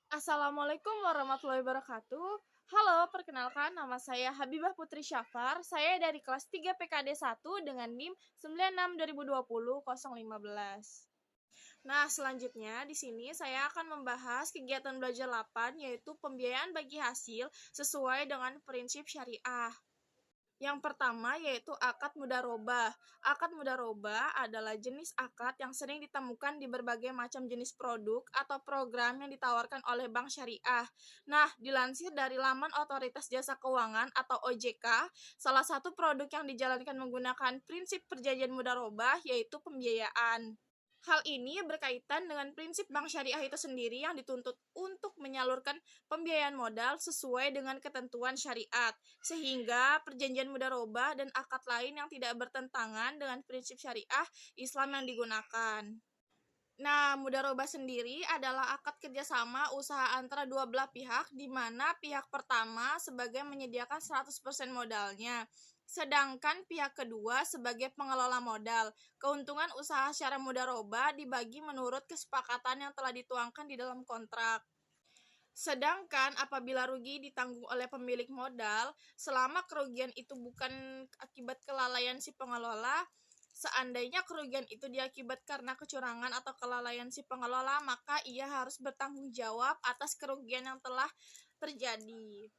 Assalamualaikum warahmatullahi wabarakatuh. Halo, perkenalkan nama saya Habibah Putri Syafar. Saya dari kelas 3 PKD 1 dengan NIM 96/2020-015. Nah, selanjutnya di sini saya akan membahas kegiatan belajar 8 yaitu pembiayaan bagi hasil sesuai dengan prinsip syariah. Yang pertama yaitu akad mudharabah. Akad mudharabah adalah jenis akad yang sering ditemukan di berbagai macam jenis produk atau program yang ditawarkan oleh bank syariah. Nah, dilansir dari laman Otoritas Jasa Keuangan atau OJK, salah satu produk yang dijalankan menggunakan prinsip perjanjian mudharabah yaitu pembiayaan. Hal ini berkaitan dengan prinsip bank syariah itu sendiri yang dituntut untuk menyalurkan pembiayaan modal sesuai dengan ketentuan syariat, sehingga perjanjian mudharabah dan akad lain yang tidak bertentangan dengan prinsip syariah Islam yang digunakan. Nah, mudharabah sendiri adalah akad kerjasama usaha antara dua belah pihak di mana pihak pertama sebagai menyediakan 100% modalnya, sedangkan pihak kedua sebagai pengelola modal. Keuntungan usaha secara mudharabah dibagi menurut kesepakatan yang telah dituangkan di dalam kontrak. Sedangkan apabila rugi ditanggung oleh pemilik modal, selama kerugian itu bukan akibat kelalaian si pengelola, seandainya kerugian itu diakibat karena kecurangan atau kelalaian si pengelola, maka ia harus bertanggung jawab atas kerugian yang telah terjadi.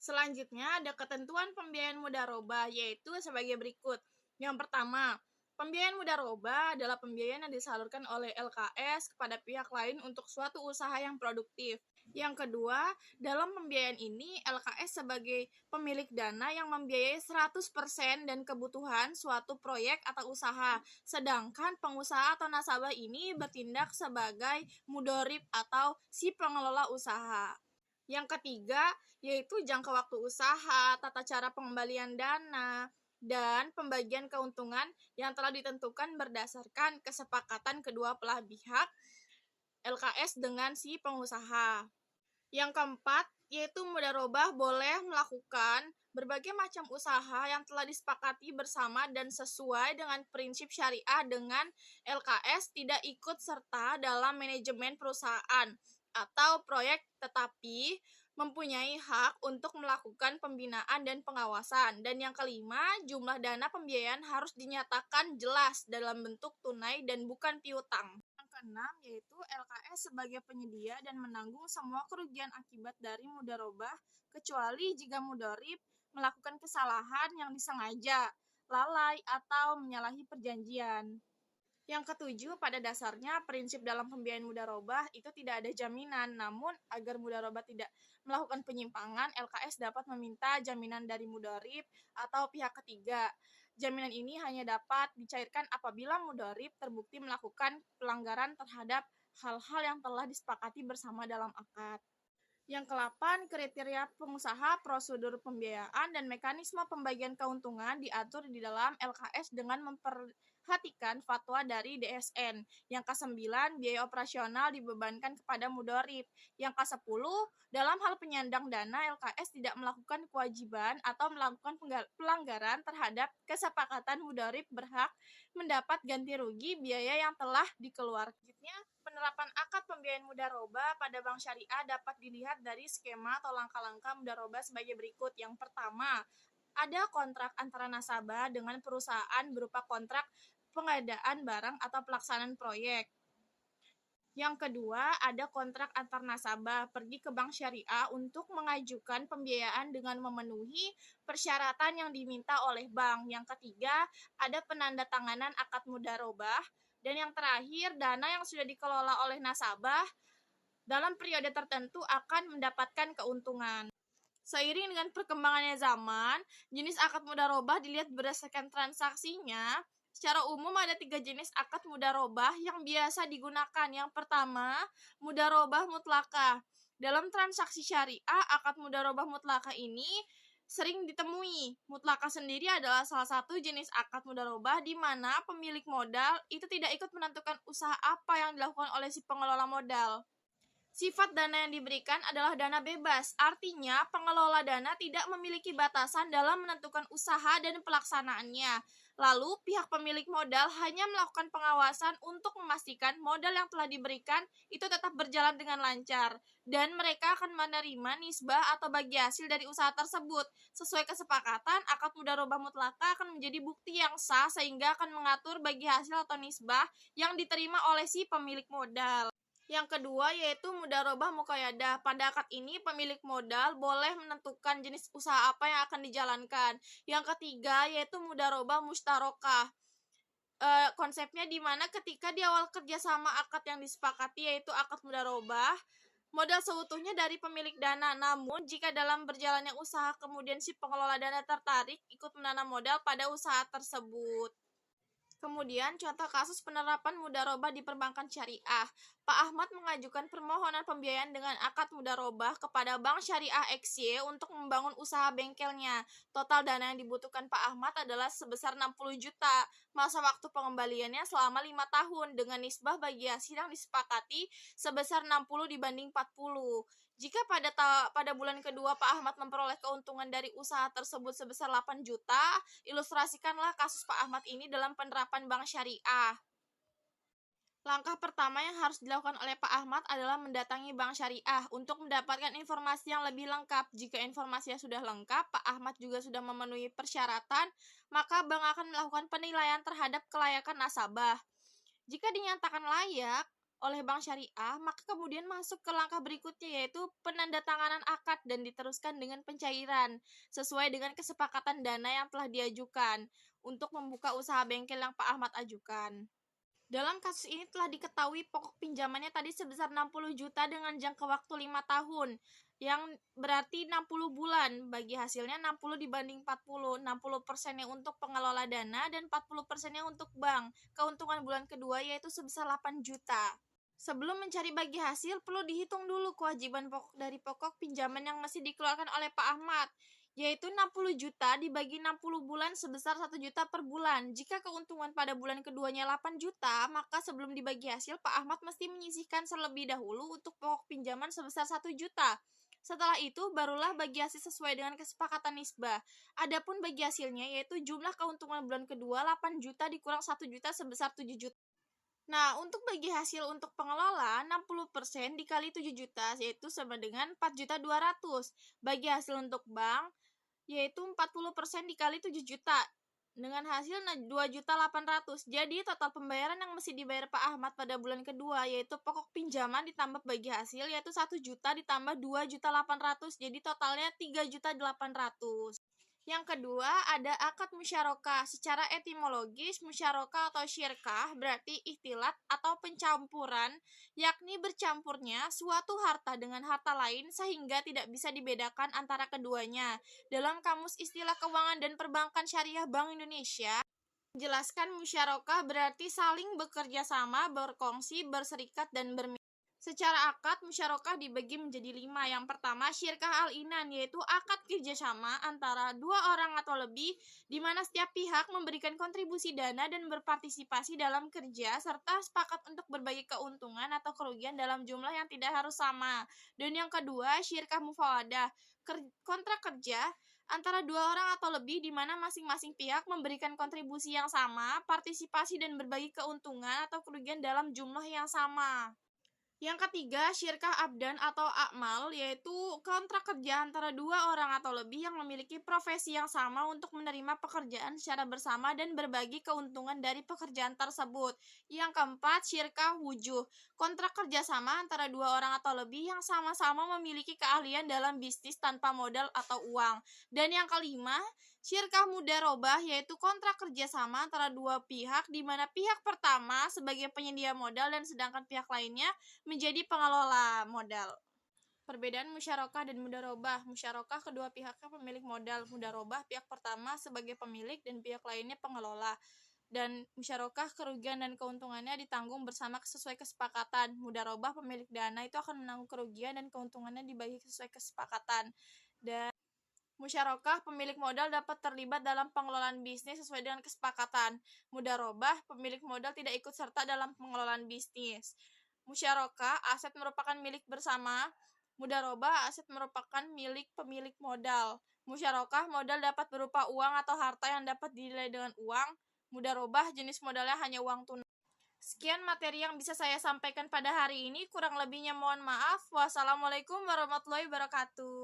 Selanjutnya ada ketentuan pembiayaan mudharabah yaitu sebagai berikut. Yang pertama, pembiayaan mudharabah adalah pembiayaan yang disalurkan oleh LKS kepada pihak lain untuk suatu usaha yang produktif. Yang kedua, dalam pembiayaan ini LKS sebagai pemilik dana yang membiayai 100% dan kebutuhan suatu proyek atau usaha, sedangkan pengusaha atau nasabah ini bertindak sebagai mudharib atau si pengelola usaha. Yang ketiga, yaitu jangka waktu usaha, tata cara pengembalian dana, dan pembagian keuntungan yang telah ditentukan berdasarkan kesepakatan kedua belah pihak LKS dengan si pengusaha. Yang keempat, yaitu mudharabah boleh melakukan berbagai macam usaha yang telah disepakati bersama dan sesuai dengan prinsip syariah dengan LKS tidak ikut serta dalam manajemen perusahaan atau proyek tetapi mempunyai hak untuk melakukan pembinaan dan pengawasan. Dan yang kelima, jumlah dana pembiayaan harus dinyatakan jelas dalam bentuk tunai dan bukan piutang. Yang keenam yaitu LKS sebagai penyedia dan menanggung semua kerugian akibat dari mudharabah kecuali jika mudharib melakukan kesalahan yang disengaja, lalai, atau menyalahi perjanjian. Yang ketujuh, pada dasarnya prinsip dalam pembiayaan mudharabah itu tidak ada jaminan, namun agar mudharabah tidak melakukan penyimpangan, LKS dapat meminta jaminan dari mudharib atau pihak ketiga. Jaminan ini hanya dapat dicairkan apabila mudharib terbukti melakukan pelanggaran terhadap hal-hal yang telah disepakati bersama dalam akad. Yang ke-8, kriteria pengusaha, prosedur pembiayaan, dan mekanisme pembagian keuntungan diatur di dalam LKS dengan memperhatikan fatwa dari DSN. Yang ke-9, biaya operasional dibebankan kepada mudharib. Yang ke-10, dalam hal penyandang dana, LKS tidak melakukan kewajiban atau melakukan pelanggaran terhadap kesepakatan mudharib berhak mendapat ganti rugi biaya yang telah dikeluarkan. Penerapan akad pembiayaan mudharabah pada bank syariah dapat dilihat dari skema atau langkah-langkah mudharabah sebagai berikut. Yang pertama, ada kontrak antara nasabah dengan perusahaan berupa kontrak pengadaan barang atau pelaksanaan proyek. Yang kedua, ada kontrak antar nasabah pergi ke bank syariah untuk mengajukan pembiayaan dengan memenuhi persyaratan yang diminta oleh bank. Yang ketiga, ada penandatanganan akad mudharabah. Dan yang terakhir, dana yang sudah dikelola oleh nasabah dalam periode tertentu akan mendapatkan keuntungan. Seiring dengan perkembangannya zaman, jenis akad mudharabah dilihat berdasarkan transaksinya. Secara umum ada 3 jenis akad mudharabah yang biasa digunakan. Yang pertama, mudharabah mutlakah. Dalam transaksi syariah, akad mudharabah mutlakah ini sering ditemui. Mutlakah sendiri adalah salah satu jenis akad mudharabah di mana pemilik modal itu tidak ikut menentukan usaha apa yang dilakukan oleh si pengelola modal. Sifat dana yang diberikan adalah dana bebas, artinya pengelola dana tidak memiliki batasan dalam menentukan usaha dan pelaksanaannya. Lalu, pihak pemilik modal hanya melakukan pengawasan untuk memastikan modal yang telah diberikan itu tetap berjalan dengan lancar, dan mereka akan menerima nisbah atau bagi hasil dari usaha tersebut. Sesuai kesepakatan, akad mudharabah mutlaka akan menjadi bukti yang sah sehingga akan mengatur bagi hasil atau nisbah yang diterima oleh si pemilik modal. Yang kedua yaitu mudharabah muqayyadah. Pada akad ini pemilik modal boleh menentukan jenis usaha apa yang akan dijalankan. Yang ketiga yaitu mudharabah mustarokah. Konsepnya di mana ketika di awal kerjasama akad yang disepakati yaitu akad mudharabah, modal seutuhnya dari pemilik dana. Namun jika dalam berjalannya usaha kemudian si pengelola dana tertarik ikut menanam modal pada usaha tersebut. Kemudian, contoh kasus penerapan mudharabah di perbankan syariah. Pak Ahmad mengajukan permohonan pembiayaan dengan akad mudharabah kepada Bank Syariah XY untuk membangun usaha bengkelnya. Total dana yang dibutuhkan Pak Ahmad adalah sebesar 60 juta. Masa waktu pengembaliannya selama 5 tahun dengan nisbah bagi hasil yang disepakati sebesar 60 dibanding 40. Jika pada bulan kedua Pak Ahmad memperoleh keuntungan dari usaha tersebut sebesar 8 juta, ilustrasikanlah kasus Pak Ahmad ini dalam penerapan bank syariah. Langkah pertama yang harus dilakukan oleh Pak Ahmad adalah mendatangi bank syariah untuk mendapatkan informasi yang lebih lengkap. Jika informasinya sudah lengkap, Pak Ahmad juga sudah memenuhi persyaratan, maka bank akan melakukan penilaian terhadap kelayakan nasabah. Jika dinyatakan layak oleh bank syariah, maka kemudian masuk ke langkah berikutnya yaitu penandatanganan akad dan diteruskan dengan pencairan sesuai dengan kesepakatan dana yang telah diajukan untuk membuka usaha bengkel yang Pak Ahmad ajukan. Dalam kasus ini telah diketahui pokok pinjamannya tadi sebesar 60 juta dengan jangka waktu 5 tahun, yang berarti 60 bulan. Bagi hasilnya 60 dibanding 40, 60%-nya untuk pengelola dana dan 40%-nya untuk bank. Keuntungan bulan kedua yaitu sebesar 8 juta. Sebelum mencari bagi hasil, perlu dihitung dulu kewajiban pokok dari pokok pinjaman yang mesti dikeluarkan oleh Pak Ahmad, yaitu 60 juta dibagi 60 bulan sebesar 1 juta per bulan. Jika keuntungan pada bulan keduanya 8 juta, maka sebelum dibagi hasil, Pak Ahmad mesti menyisihkan terlebih dahulu untuk pokok pinjaman sebesar 1 juta. Setelah itu, barulah bagi hasil sesuai dengan kesepakatan nisbah. Adapun bagi hasilnya, yaitu jumlah keuntungan bulan kedua 8 juta dikurang 1 juta sebesar 7 juta. Nah, untuk bagi hasil untuk pengelola, 60% dikali 7 juta, yaitu sama dengan 4.200.000. Bagi hasil untuk bank, yaitu 40% dikali 7 juta dengan hasil 2.800.000. Jadi total pembayaran yang mesti dibayar Pak Ahmad pada bulan kedua yaitu pokok pinjaman ditambah bagi hasil yaitu 1 juta ditambah 2.800.000. Jadi totalnya 3.800.000. Yang kedua, ada akad musyarakah. Secara etimologis, musyarakah atau syirkah berarti ikhtilat atau pencampuran, yakni bercampurnya suatu harta dengan harta lain sehingga tidak bisa dibedakan antara keduanya. Dalam Kamus Istilah Keuangan dan Perbankan Syariah Bank Indonesia, menjelaskan musyarakah berarti saling bekerja sama, berkongsi, berserikat, dan bermitra. Secara akad, musyarakah dibagi menjadi 5. Yang pertama, syirkah al-inan, yaitu akad kerjasama antara 2 orang atau lebih, di mana setiap pihak memberikan kontribusi dana dan berpartisipasi dalam kerja, serta sepakat untuk berbagi keuntungan atau kerugian dalam jumlah yang tidak harus sama. Dan yang kedua, syirkah mufawadah, kontrak kerja antara 2 orang atau lebih di mana masing-masing pihak memberikan kontribusi yang sama, partisipasi dan berbagi keuntungan atau kerugian dalam jumlah yang sama. Yang ketiga, syirkah abdan atau akmal, yaitu kontrak kerja antara 2 orang atau lebih yang memiliki profesi yang sama untuk menerima pekerjaan secara bersama dan berbagi keuntungan dari pekerjaan tersebut. Yang keempat, syirkah wujuh, kontrak kerja sama antara 2 orang atau lebih yang sama-sama memiliki keahlian dalam bisnis tanpa modal atau uang. Dan yang kelima, syirkah mudharabah, yaitu kontrak kerjasama antara 2 pihak di mana pihak pertama sebagai penyedia modal dan sedangkan pihak lainnya menjadi pengelola modal. Perbedaan musyarakah dan mudharabah. Musyarakah kedua pihaknya pemilik modal, mudharabah pihak pertama sebagai pemilik dan pihak lainnya pengelola. Dan musyarakah kerugian dan keuntungannya ditanggung bersama sesuai kesepakatan. Mudharabah pemilik dana itu akan menanggung kerugian dan keuntungannya dibagi sesuai kesepakatan. Dan musyarakah pemilik modal dapat terlibat dalam pengelolaan bisnis sesuai dengan kesepakatan. Mudharabah pemilik modal tidak ikut serta dalam pengelolaan bisnis. Musyarakah, aset merupakan milik bersama. Mudharabah, aset merupakan milik pemilik modal. Musyarakah, modal dapat berupa uang atau harta yang dapat dinilai dengan uang. Mudharabah, jenis modalnya hanya uang tunai. Sekian materi yang bisa saya sampaikan pada hari ini. Kurang lebihnya mohon maaf. Wassalamualaikum warahmatullahi wabarakatuh.